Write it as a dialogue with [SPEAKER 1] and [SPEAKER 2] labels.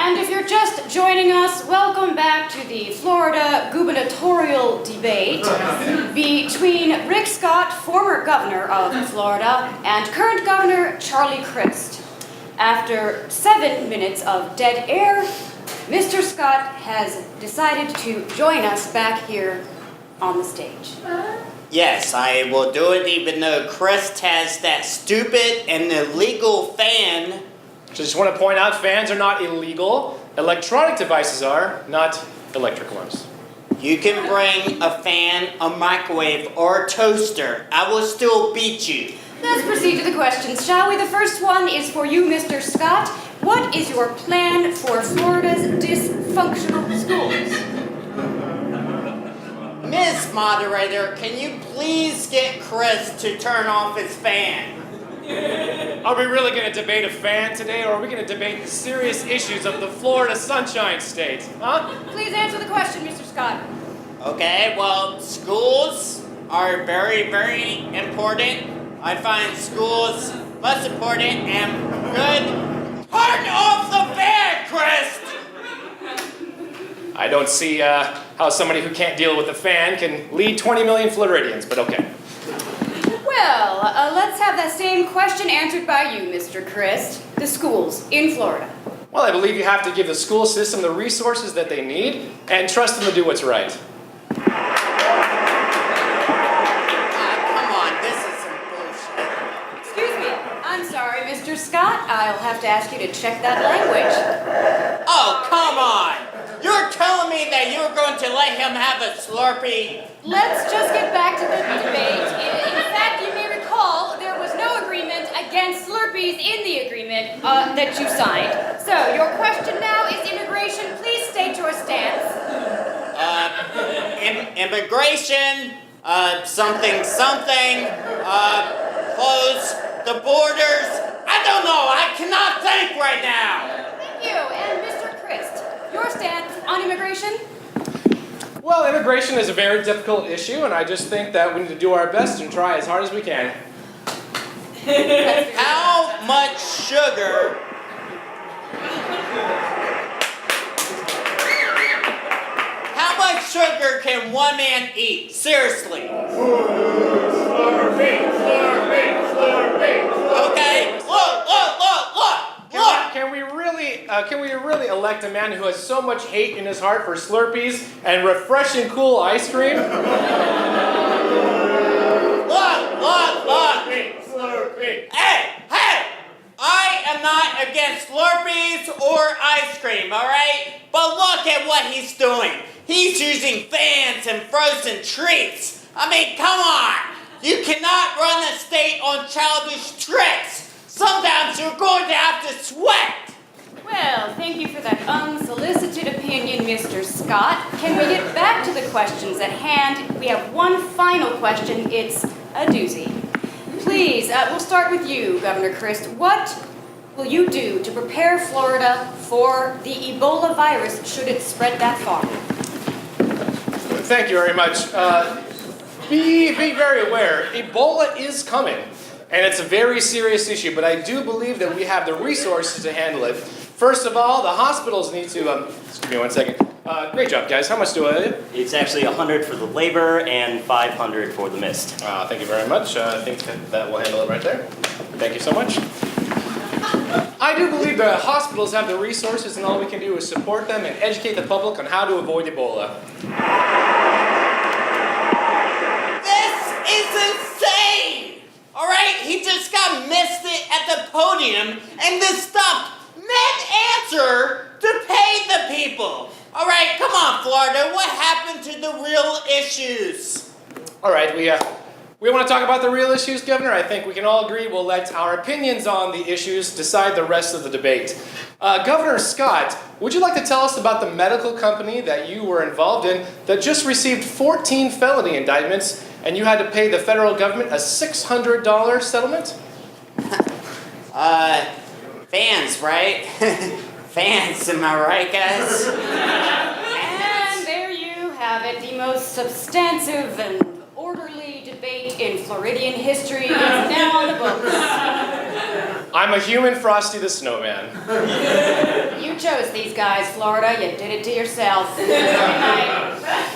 [SPEAKER 1] And if you're just joining us, welcome back to the Florida gubernatorial debate between Rick Scott, former governor of Florida, and current governor Charlie Crist. After 7 minutes of dead air, Mr. Scott has decided to join us back here on the stage.
[SPEAKER 2] Yes, I will do it even though Crist has that stupid and illegal fan.
[SPEAKER 3] Just want to point out, fans are not illegal. Electronic devices are, not electric ones.
[SPEAKER 2] You can bring a fan, a microwave, or a toaster. I will still beat you.
[SPEAKER 1] Let's proceed to the questions, shall we? The first one is for you, Mr. Scott. What is your plan for Florida's dysfunctional schools?
[SPEAKER 2] Miss Moderator, can you please get Chris to turn off his fan?
[SPEAKER 3] Are we really going to debate a fan today, or are we going to debate the serious issues of the Florida Sunshine State? Huh?
[SPEAKER 1] Please answer the question, Mr. Scott.
[SPEAKER 2] Okay, well, schools are very, very important. I find schools most important and good. Turn off the fan, Chris!
[SPEAKER 3] I don't see how somebody who can't deal with a fan can lead 20 million Floridians, but okay.
[SPEAKER 1] Well, let's have that same question answered by you, Mr. Crist. The schools in Florida.
[SPEAKER 3] Well, I believe you have to give the school system the resources that they need and trust them to do what's right.
[SPEAKER 2] Come on, this is some bullshit.
[SPEAKER 1] Excuse me. I'm sorry, Mr. Scott. I'll have to ask you to check that language.
[SPEAKER 2] Oh, come on! You're telling me that you're going to let him have a Slurpee?
[SPEAKER 1] Let's just get back to the debate. In fact, you may recall there was no agreement against Slurpees in the agreement that you signed. So, your question now is immigration. Please state your stance.
[SPEAKER 2] Immigration, something, close the borders. I don't know, I cannot think right now.
[SPEAKER 1] Thank you. And Mr. Crist, your stance on immigration?
[SPEAKER 3] Well, immigration is a very difficult issue, and I just think that we need to do our best and try as hard as we can.
[SPEAKER 2] How much sugar can one man eat? Seriously.
[SPEAKER 4] Slurpee.
[SPEAKER 2] Okay, look.
[SPEAKER 3] Can we really elect a man who has so much hate in his heart for Slurpees and refreshing cool ice cream?
[SPEAKER 2] Look.
[SPEAKER 4] Slurpee.
[SPEAKER 2] Hey! I am not against Slurpees or ice cream, alright? But look at what he's doing. He's using fans and frozen treats. I mean, come on. You cannot run a state on childish tricks. Sometimes you're going to have to sweat.
[SPEAKER 1] Well, thank you for that unsolicited opinion, Mr. Scott. Can we get back to the questions at hand? We have one final question. It's a doozy. Please, we'll start with you, Governor Crist. What will you do to prepare Florida for the Ebola virus should it spread that far?
[SPEAKER 3] Thank you very much. Be very aware, Ebola is coming, and it's a very serious issue, but I do believe that we have the resources to handle it. First of all, the hospitals need to, excuse me one second. Great job, guys. How much do I owe you?
[SPEAKER 5] It's actually 100 for the labor and 500 for the mist.
[SPEAKER 3] Thank you very much. I think that will handle it right there. Thank you so much. I do believe the hospitals have the resources, and all we can do is support them and educate the public on how to avoid Ebola.
[SPEAKER 2] This is insane! Alright, he just got misted at the podium and then stopped mid-answer to pay the people. Alright, come on, Florida. What happened to the real issues?
[SPEAKER 3] All right, we want to talk about the real issues, Governor. I think we can all agree we'll let our opinions on the issues decide the rest of the debate. Governor Scott, would you like to tell us about the medical company that you were involved in that just received 14 felony indictments and you had to pay the federal government a $600 settlement?
[SPEAKER 2] Fans, right? Fans, am I right, guys?
[SPEAKER 1] And there you have it, the most substantive and orderly debate in Floridian history is now on the books.
[SPEAKER 3] I'm a human Frosty the Snowman.
[SPEAKER 1] You you chose these guys, Florida. You did it to yourself. Good night.